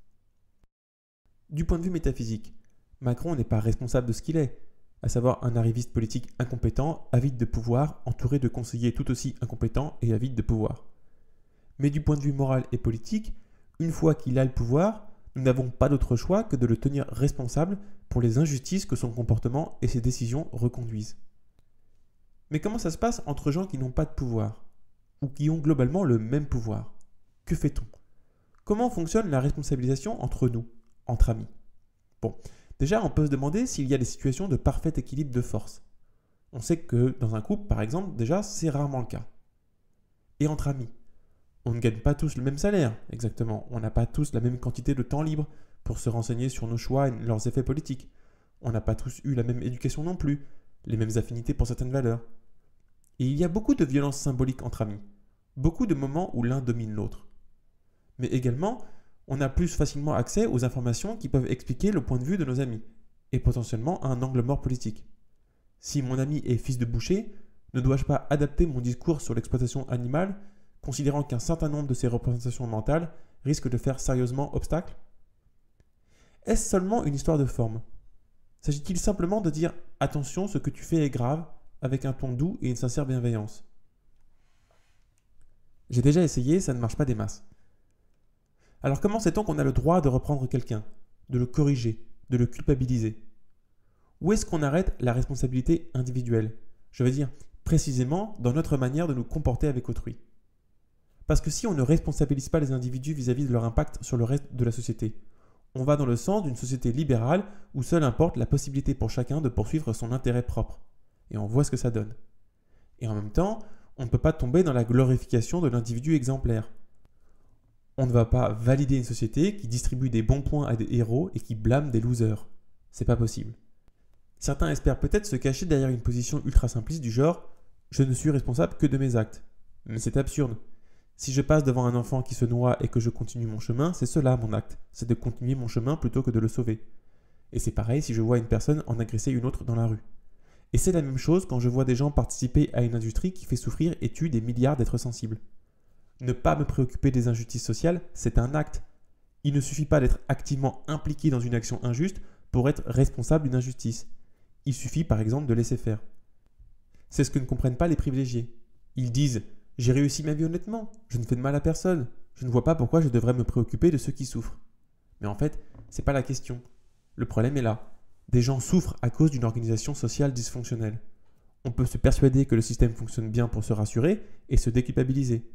Du point de vue métaphysique, Macron n'est pas responsable de ce qu'il est, à savoir un arriviste politique incompétent, avide de pouvoir, entouré de conseillers tout aussi incompétents et avides de pouvoir. Mais du point de vue moral et politique, une fois qu'il a le pouvoir, nous n'avons pas d'autre choix que de le tenir responsable pour les injustices que son comportement et ses décisions reconduisent. Mais comment ça se passe entre gens qui n'ont pas de pouvoir, ou qui ont globalement le même pouvoir? Que fait-on? Comment fonctionne la responsabilisation entre nous, entre amis? Bon, déjà on peut se demander s'il y a des situations de parfait équilibre de force. On sait que dans un couple, par exemple, déjà c'est rarement le cas. Et entre amis, on ne gagne pas tous le même salaire, exactement. On n'a pas tous la même quantité de temps libre pour se renseigner sur nos choix et leurs effets politiques. On n'a pas tous eu la même éducation non plus, les mêmes affinités pour certaines valeurs. Et il y a beaucoup de violences symboliques entre amis, beaucoup de moments où l'un domine l'autre. Mais également, on a plus facilement accès aux informations qui peuvent expliquer le point de vue de nos amis, et potentiellement à un angle mort politique. Si mon ami est fils de boucher, ne dois-je pas adapter mon discours sur l'exploitation animale, considérant qu'un certain nombre de ces représentations mentales risquent de faire sérieusement obstacle? Est-ce seulement une histoire de forme? S'agit-il simplement de dire « attention, ce que tu fais est grave » avec un ton doux et une sincère bienveillance? J'ai déjà essayé, ça ne marche pas des masses. Alors comment sait-on qu'on a le droit de reprendre quelqu'un, de le corriger, de le culpabiliser? Où est-ce qu'on arrête la responsabilité individuelle? Je veux dire, précisément dans notre manière de nous comporter avec autrui. Parce que si on ne responsabilise pas les individus vis-à-vis de leur impact sur le reste de la société, on va dans le sens d'une société libérale où seul importe la possibilité pour chacun de poursuivre son intérêt propre. Et on voit ce que ça donne. Et en même temps, on ne peut pas tomber dans la glorification de l'individu exemplaire. On ne va pas valider une société qui distribue des bons points à des héros et qui blâme des losers. C'est pas possible. Certains espèrent peut-être se cacher derrière une position ultra simpliste du genre « je ne suis responsable que de mes actes ». Mais c'est absurde. Si je passe devant un enfant qui se noie et que je continue mon chemin, c'est cela mon acte. C'est de continuer mon chemin plutôt que de le sauver. Et c'est pareil si je vois une personne en agresser une autre dans la rue. Et c'est la même chose quand je vois des gens participer à une industrie qui fait souffrir et tue des milliards d'êtres sensibles. Ne pas me préoccuper des injustices sociales, c'est un acte. Il ne suffit pas d'être activement impliqué dans une action injuste pour être responsable d'une injustice. Il suffit par exemple de laisser faire. C'est ce que ne comprennent pas les privilégiés. Ils disent « j'ai réussi ma vie honnêtement, je ne fais de mal à personne, je ne vois pas pourquoi je devrais me préoccuper de ceux qui souffrent ». Mais en fait, c'est pas la question. Le problème est là. Des gens souffrent à cause d'une organisation sociale dysfonctionnelle. On peut se persuader que le système fonctionne bien pour se rassurer et se déculpabiliser.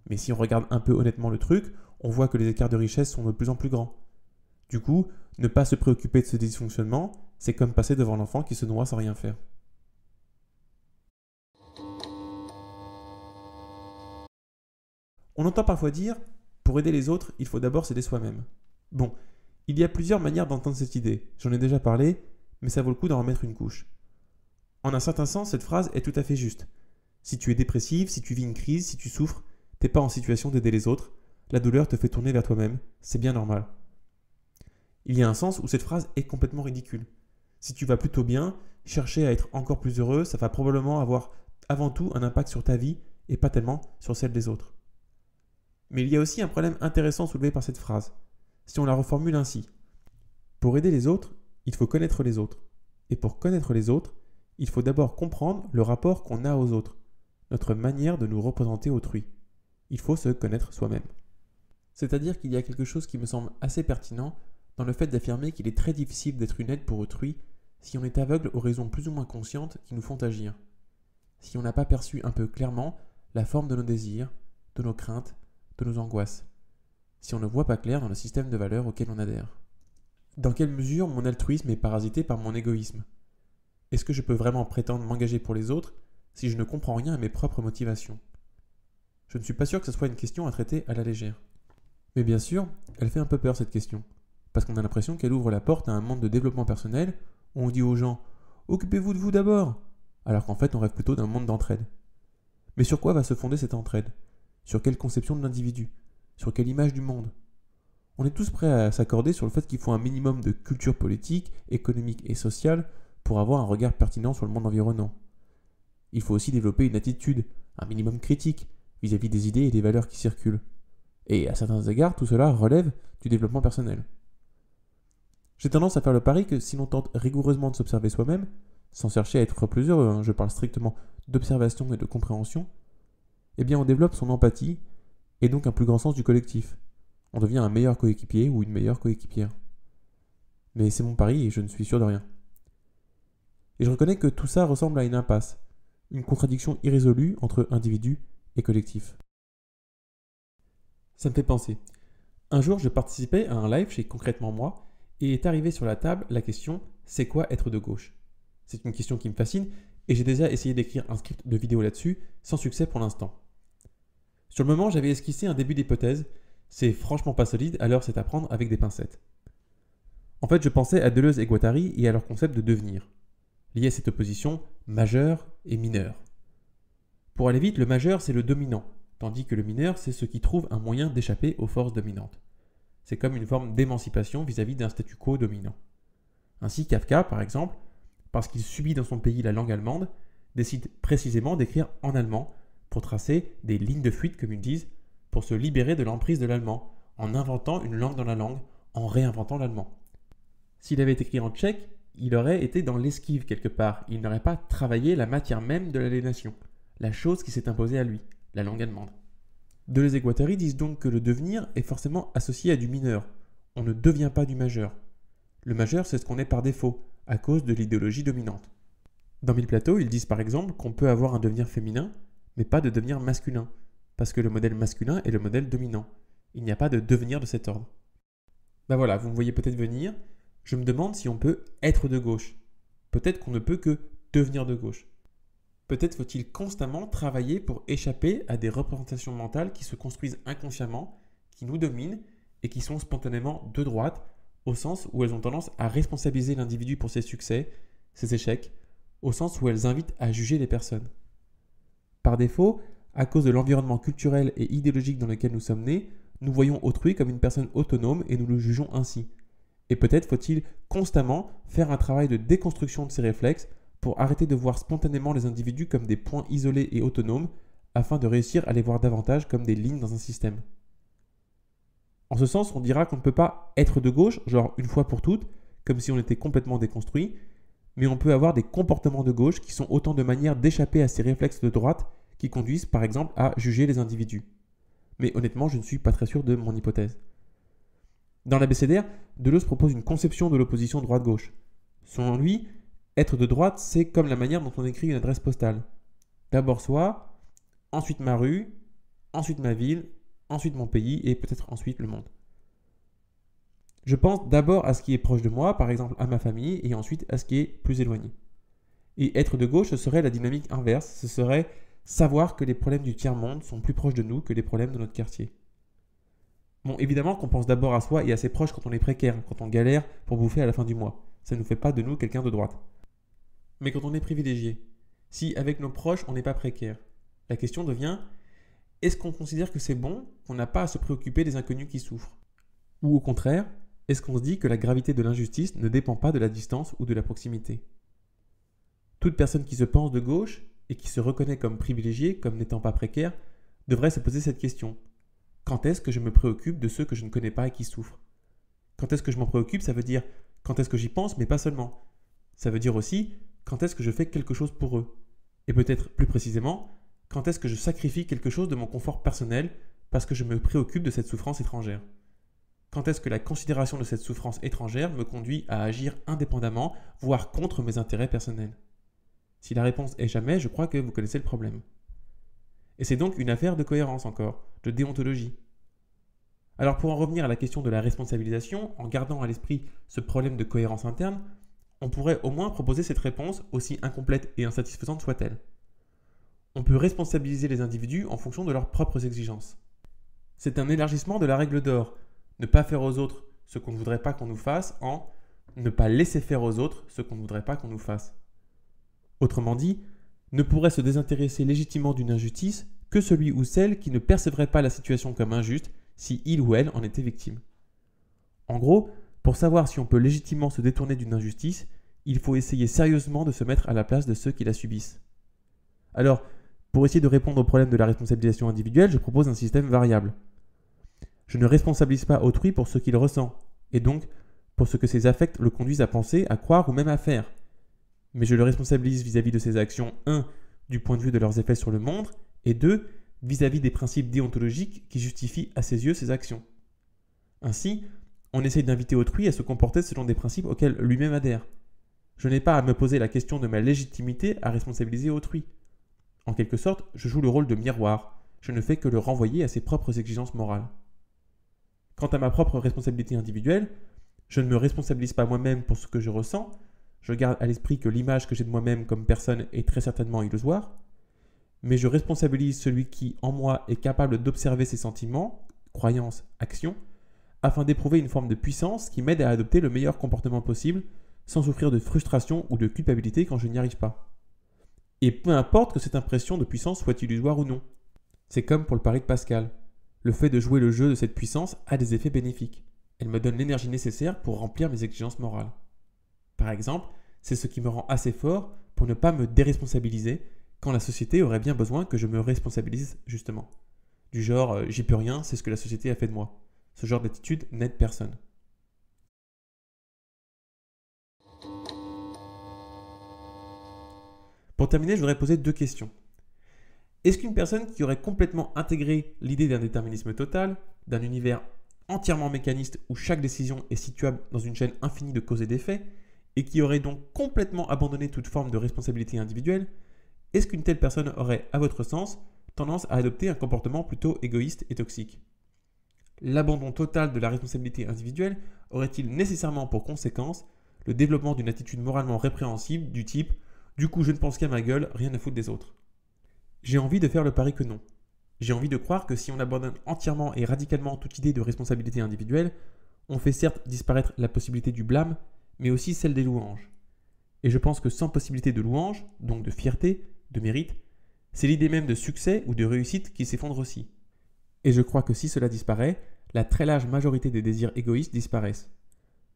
Mais si on regarde un peu honnêtement le truc, on voit que les écarts de richesse sont de plus en plus grands. Du coup, ne pas se préoccuper de ce dysfonctionnement, c'est comme passer devant l'enfant qui se noie sans rien faire. On entend parfois dire « pour aider les autres, il faut d'abord s'aider soi-même ». Bon, il y a plusieurs manières d'entendre cette idée, j'en ai déjà parlé, mais ça vaut le coup d'en remettre une couche. En un certain sens, cette phrase est tout à fait juste. Si tu es dépressif, si tu vis une crise, si tu souffres, t'es pas en situation d'aider les autres, la douleur te fait tourner vers toi-même, c'est bien normal. Il y a un sens où cette phrase est complètement ridicule. Si tu vas plutôt bien, chercher à être encore plus heureux, ça va probablement avoir avant tout un impact sur ta vie et pas tellement sur celle des autres. Mais il y a aussi un problème intéressant soulevé par cette phrase. Si on la reformule ainsi. Pour aider les autres, il faut connaître les autres. Et pour connaître les autres, il faut d'abord comprendre le rapport qu'on a aux autres, notre manière de nous représenter autrui. Il faut se connaître soi-même. C'est-à-dire qu'il y a quelque chose qui me semble assez pertinent dans le fait d'affirmer qu'il est très difficile d'être une aide pour autrui si on est aveugle aux raisons plus ou moins conscientes qui nous font agir. Si on n'a pas perçu un peu clairement la forme de nos désirs, de nos craintes, de nos angoisses. Si on ne voit pas clair dans le système de valeurs auquel on adhère. Dans quelle mesure mon altruisme est parasité par mon égoïsme? Est-ce que je peux vraiment prétendre m'engager pour les autres si je ne comprends rien à mes propres motivations? Je ne suis pas sûr que ce soit une question à traiter à la légère. Mais bien sûr, elle fait un peu peur cette question, parce qu'on a l'impression qu'elle ouvre la porte à un monde de développement personnel où on dit aux gens Occupez-vous de vous d'abord. Alors qu'en fait, on rêve plutôt d'un monde d'entraide. Mais sur quoi va se fonder cette entraide? Sur quelle conception de l'individu? Sur quelle image du monde? On est tous prêts à s'accorder sur le fait qu'il faut un minimum de culture politique, économique et sociale pour avoir un regard pertinent sur le monde environnant. Il faut aussi développer une attitude, un minimum critique, vis-à-vis des idées et des valeurs qui circulent. Et à certains égards, tout cela relève du développement personnel. J'ai tendance à faire le pari que si l'on tente rigoureusement de s'observer soi-même, sans chercher à être plus heureux, je parle strictement d'observation et de compréhension, eh bien on développe son empathie et donc un plus grand sens du collectif. On devient un meilleur coéquipier ou une meilleure coéquipière. Mais c'est mon pari et je ne suis sûr de rien. Et je reconnais que tout ça ressemble à une impasse, une contradiction irrésolue entre individu et collectif. Ça me fait penser. Un jour, je participais à un live chez Concrètement Moi et est arrivée sur la table la question « C'est quoi être de gauche ?» C'est une question qui me fascine et j'ai déjà essayé d'écrire un script de vidéo là-dessus, sans succès pour l'instant. Sur le moment, j'avais esquissé un début d'hypothèse. C'est franchement pas solide, alors c'est à prendre avec des pincettes. En fait, je pensais à Deleuze et Guattari et à leur concept de devenir, lié à cette opposition majeur et mineur. Pour aller vite, le majeur, c'est le dominant, tandis que le mineur, c'est ce qui trouve un moyen d'échapper aux forces dominantes. C'est comme une forme d'émancipation vis-à-vis d'un statu quo dominant. Ainsi, Kafka, par exemple, parce qu'il subit dans son pays la langue allemande, décide précisément d'écrire en allemand pour tracer des lignes de fuite, comme ils disent, pour se libérer de l'emprise de l'allemand, en inventant une langue dans la langue, en réinventant l'allemand. S'il avait écrit en tchèque, il aurait été dans l'esquive quelque part, il n'aurait pas travaillé la matière même de l'aliénation, la chose qui s'est imposée à lui, la langue allemande. Deleuze et Guattari disent donc que le devenir est forcément associé à du mineur. On ne devient pas du majeur. Le majeur, c'est ce qu'on est par défaut, à cause de l'idéologie dominante. Dans Mille Plateaux, ils disent par exemple qu'on peut avoir un devenir féminin, mais pas de devenir masculin, parce que le modèle masculin est le modèle dominant. Il n'y a pas de devenir de cet ordre. Ben voilà, vous me voyez peut-être venir, je me demande si on peut être de gauche. Peut-être qu'on ne peut que devenir de gauche. Peut-être faut-il constamment travailler pour échapper à des représentations mentales qui se construisent inconsciemment, qui nous dominent et qui sont spontanément de droite, au sens où elles ont tendance à responsabiliser l'individu pour ses succès, ses échecs, au sens où elles invitent à juger les personnes. Par défaut, à cause de l'environnement culturel et idéologique dans lequel nous sommes nés, nous voyons autrui comme une personne autonome et nous le jugeons ainsi. Et peut-être faut-il constamment faire un travail de déconstruction de ces réflexes pour arrêter de voir spontanément les individus comme des points isolés et autonomes, afin de réussir à les voir davantage comme des lignes dans un système. En ce sens, on dira qu'on ne peut pas être de gauche, genre une fois pour toutes, comme si on était complètement déconstruit, mais on peut avoir des comportements de gauche qui sont autant de manières d'échapper à ces réflexes de droite qui conduisent par exemple à juger les individus. Mais honnêtement, je ne suis pas très sûr de mon hypothèse. Dans l'abécédaire, Deleuze propose une conception de l'opposition droite-gauche. Selon lui, être de droite, c'est comme la manière dont on écrit une adresse postale. D'abord soi, ensuite ma rue, ensuite ma ville, ensuite mon pays et peut-être ensuite le monde. Je pense d'abord à ce qui est proche de moi, par exemple à ma famille, et ensuite à ce qui est plus éloigné. Et être de gauche, ce serait la dynamique inverse, ce serait savoir que les problèmes du tiers-monde sont plus proches de nous que les problèmes de notre quartier. Bon, évidemment qu'on pense d'abord à soi et à ses proches quand on est précaire, quand on galère pour bouffer à la fin du mois. Ça ne nous fait pas de nous quelqu'un de droite. Mais quand on est privilégié, si avec nos proches on n'est pas précaire, la question devient, est-ce qu'on considère que c'est bon, qu'on n'a pas à se préoccuper des inconnus qui souffrent? Ou au contraire, est-ce qu'on se dit que la gravité de l'injustice ne dépend pas de la distance ou de la proximité? Toute personne qui se pense de gauche et qui se reconnaît comme privilégiée, comme n'étant pas précaire, devrait se poser cette question. Quand est-ce que je me préoccupe de ceux que je ne connais pas et qui souffrent? Quand est-ce que je m'en préoccupe, ça veut dire quand est-ce que j'y pense, mais pas seulement. Ça veut dire aussi quand est-ce que je fais quelque chose pour eux. Et peut-être plus précisément, quand est-ce que je sacrifie quelque chose de mon confort personnel parce que je me préoccupe de cette souffrance étrangère. Quand est-ce que la considération de cette souffrance étrangère me conduit à agir indépendamment, voire contre mes intérêts personnels? Si la réponse est jamais, je crois que vous connaissez le problème. Et c'est donc une affaire de cohérence encore, de déontologie. Alors pour en revenir à la question de la responsabilisation, en gardant à l'esprit ce problème de cohérence interne, on pourrait au moins proposer cette réponse, aussi incomplète et insatisfaisante soit-elle. On peut responsabiliser les individus en fonction de leurs propres exigences. C'est un élargissement de la règle d'or, ne pas faire aux autres ce qu'on ne voudrait pas qu'on nous fasse en ne pas laisser faire aux autres ce qu'on ne voudrait pas qu'on nous fasse. Autrement dit, ne pourrait se désintéresser légitimement d'une injustice que celui ou celle qui ne percevrait pas la situation comme injuste si il ou elle en était victime. En gros, pour savoir si on peut légitimement se détourner d'une injustice, il faut essayer sérieusement de se mettre à la place de ceux qui la subissent. Alors, pour essayer de répondre au problème de la responsabilisation individuelle, je propose un système variable. Je ne responsabilise pas autrui pour ce qu'il ressent, et donc pour ce que ses affects le conduisent à penser, à croire ou même à faire. Mais je le responsabilise vis-à-vis de ses actions, 1. Du point de vue de leurs effets sur le monde, et 2. Vis-à-vis des principes déontologiques qui justifient à ses yeux ses actions. Ainsi, on essaye d'inviter autrui à se comporter selon des principes auxquels lui-même adhère. Je n'ai pas à me poser la question de ma légitimité à responsabiliser autrui. En quelque sorte, je joue le rôle de miroir, je ne fais que le renvoyer à ses propres exigences morales. Quant à ma propre responsabilité individuelle, je ne me responsabilise pas moi-même pour ce que je ressens, je garde à l'esprit que l'image que j'ai de moi-même comme personne est très certainement illusoire, mais je responsabilise celui qui, en moi, est capable d'observer ses sentiments, croyances, actions, afin d'éprouver une forme de puissance qui m'aide à adopter le meilleur comportement possible, sans souffrir de frustration ou de culpabilité quand je n'y arrive pas. Et peu importe que cette impression de puissance soit illusoire ou non. C'est comme pour le pari de Pascal. Le fait de jouer le jeu de cette puissance a des effets bénéfiques. Elle me donne l'énergie nécessaire pour remplir mes exigences morales. Par exemple, c'est ce qui me rend assez fort pour ne pas me déresponsabiliser quand la société aurait bien besoin que je me responsabilise justement. Du genre, j'y peux rien, c'est ce que la société a fait de moi. Ce genre d'attitude n'aide personne. Pour terminer, je voudrais poser 2 questions. Est-ce qu'une personne qui aurait complètement intégré l'idée d'un déterminisme total, d'un univers entièrement mécaniste où chaque décision est situable dans une chaîne infinie de causes et d'effets, et qui aurait donc complètement abandonné toute forme de responsabilité individuelle, est-ce qu'une telle personne aurait, à votre sens, tendance à adopter un comportement plutôt égoïste et toxique ? L'abandon total de la responsabilité individuelle aurait-il nécessairement pour conséquence le développement d'une attitude moralement répréhensible du type « du coup je ne pense qu'à ma gueule, rien à foutre des autres ». J'ai envie de faire le pari que non. J'ai envie de croire que si on abandonne entièrement et radicalement toute idée de responsabilité individuelle, on fait certes disparaître la possibilité du blâme, mais aussi celle des louanges. Et je pense que sans possibilité de louange, donc de fierté, de mérite, c'est l'idée même de succès ou de réussite qui s'effondre aussi. Et je crois que si cela disparaît, la très large majorité des désirs égoïstes disparaissent.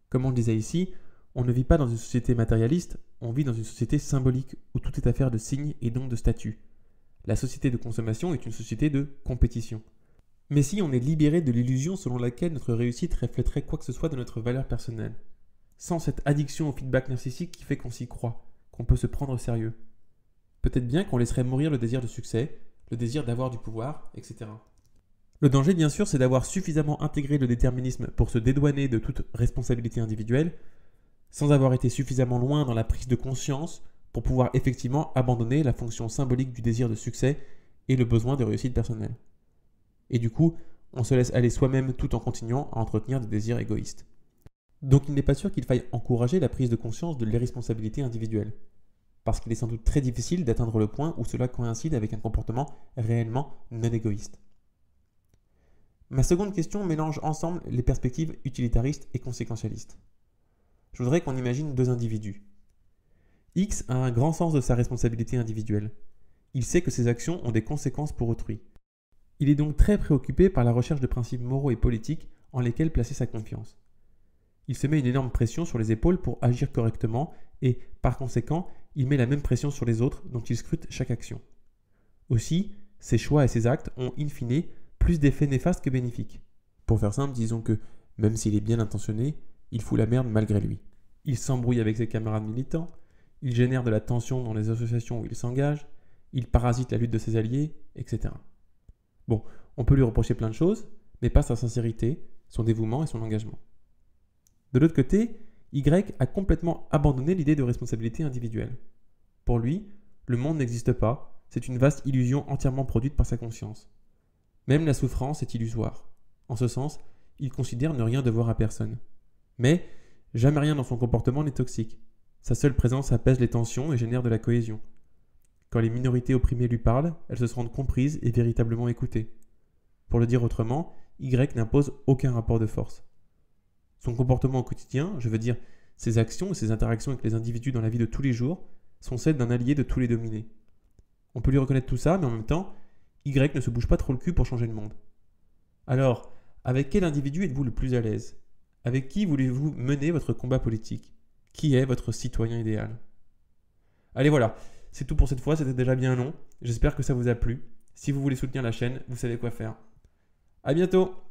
Comme on le disait ici, on ne vit pas dans une société matérialiste, on vit dans une société symbolique où tout est affaire de signes et donc de statuts. La société de consommation est une société de compétition. Mais si on est libéré de l'illusion selon laquelle notre réussite reflèterait quoi que ce soit de notre valeur personnelle, sans cette addiction au feedback narcissique qui fait qu'on s'y croit, qu'on peut se prendre au sérieux, peut-être bien qu'on laisserait mourir le désir de succès, le désir d'avoir du pouvoir, etc. Le danger, bien sûr, c'est d'avoir suffisamment intégré le déterminisme pour se dédouaner de toute responsabilité individuelle, sans avoir été suffisamment loin dans la prise de conscience pour pouvoir effectivement abandonner la fonction symbolique du désir de succès et le besoin de réussite personnelle. Et du coup, on se laisse aller soi-même tout en continuant à entretenir des désirs égoïstes. Donc il n'est pas sûr qu'il faille encourager la prise de conscience de l'irresponsabilité individuelle, parce qu'il est sans doute très difficile d'atteindre le point où cela coïncide avec un comportement réellement non égoïste. Ma seconde question mélange ensemble les perspectives utilitaristes et conséquentialistes. Je voudrais qu'on imagine 2 individus. X a un grand sens de sa responsabilité individuelle. Il sait que ses actions ont des conséquences pour autrui. Il est donc très préoccupé par la recherche de principes moraux et politiques en lesquels placer sa confiance. Il se met une énorme pression sur les épaules pour agir correctement et, par conséquent, il met la même pression sur les autres dont il scrute chaque action. Aussi, ses choix et ses actes ont, in fine, plus d'effets néfastes que bénéfiques. Pour faire simple, disons que, même s'il est bien intentionné, il fout la merde malgré lui. Il s'embrouille avec ses camarades militants, il génère de la tension dans les associations où il s'engage, il parasite la lutte de ses alliés, etc. Bon, on peut lui reprocher plein de choses, mais pas sa sincérité, son dévouement et son engagement. De l'autre côté, Y a complètement abandonné l'idée de responsabilité individuelle. Pour lui, le monde n'existe pas, c'est une vaste illusion entièrement produite par sa conscience. Même la souffrance est illusoire. En ce sens, il considère ne rien devoir à personne. Mais jamais rien dans son comportement n'est toxique. Sa seule présence apaise les tensions et génère de la cohésion. Quand les minorités opprimées lui parlent, elles se sentent comprises et véritablement écoutées. Pour le dire autrement, Y n'impose aucun rapport de force. Son comportement au quotidien, je veux dire ses actions et ses interactions avec les individus dans la vie de tous les jours, sont celles d'un allié de tous les dominés. On peut lui reconnaître tout ça, mais en même temps, Y ne se bouge pas trop le cul pour changer le monde. Alors, avec quel individu êtes-vous le plus à l'aise? Avec qui voulez-vous mener votre combat politique? Qui est votre citoyen idéal? Allez voilà, c'est tout pour cette fois, c'était déjà bien long. J'espère que ça vous a plu. Si vous voulez soutenir la chaîne, vous savez quoi faire. À bientôt!